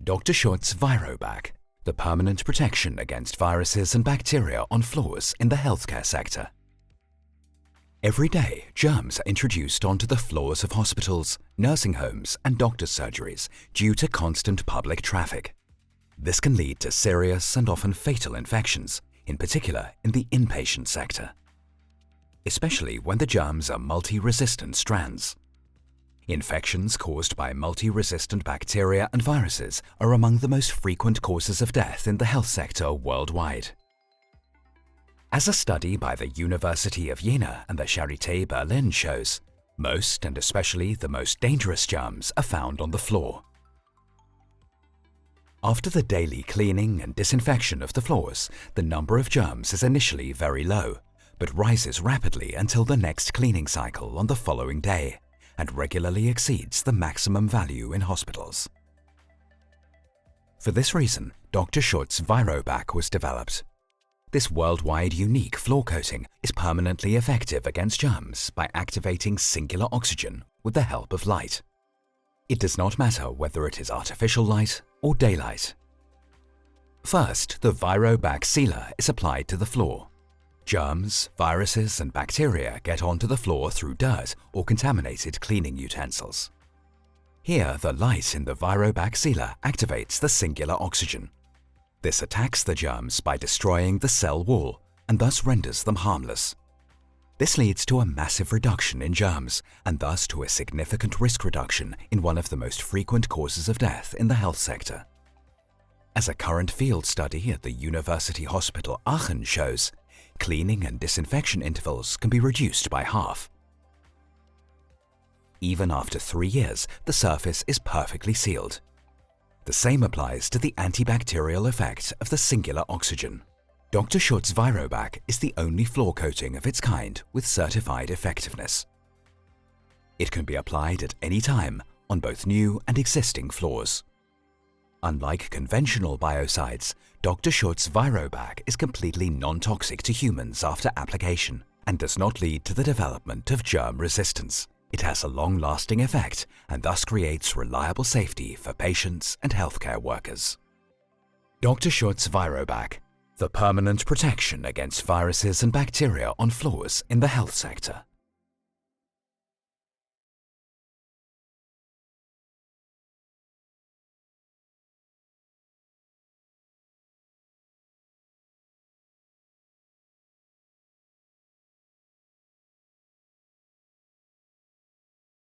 Dr. Schutz's VIROBAC, the permanent protection against viruses and bacteria on floors in the healthcare sector. Every day, germs are introduced onto the floors of hospitals, nursing homes and doctors' surgeries due to constant public traffic. This can lead to serious and often fatal infections, in particular in the inpatient sector, especially when the germs are multi-resistant strands. Infections caused by multi-resistant bacteria and viruses are among the most frequent causes of death in the health sector worldwide. As a study by the University of Jena and the Charité Berlin shows, most and especially the most dangerous germs are found on the floor. After the daily cleaning and disinfection of the floors, the number of germs is initially very low, but rises rapidly until the next cleaning cycle on the following day, and regularly exceeds the maximum value in hospitals. For this reason, Dr. Schutz's VIROBAC was developed. This worldwide unique floor coating is permanently effective against germs by activating singular oxygen with the help of light. It does not matter whether it is artificial light or daylight. First, the VIROBAC sealer is applied to the floor. Germs, viruses and bacteria get onto the floor through dirt or contaminated cleaning utensils. Here, the light in the VIROBAC sealer activates the singular oxygen. This attacks the germs by destroying the cell wall and thus renders them harmless. This leads to a massive reduction in germs and thus to a significant risk reduction in one of the most frequent causes of death in the health sector. As a current field study at the University Hospital Aachen shows, cleaning and disinfection intervals can be reduced by half. Even after 3 years, the surface is perfectly sealed. The same applies to the antibacterial effect of the singular oxygen. Dr. Schutz's VIROBAC is the only floor coating of its kind with certified effectiveness. It can be applied at any time on both new and existing floors. Unlike conventional biocides, Dr. Schutz's VIROBAC is completely non-toxic to humans after application and does not lead to the development of germ resistance. It has a long-lasting effect and thus creates reliable safety for patients and healthcare workers. Dr. Schutz's VIROBAC, the permanent protection against viruses and bacteria on floors in the health sector.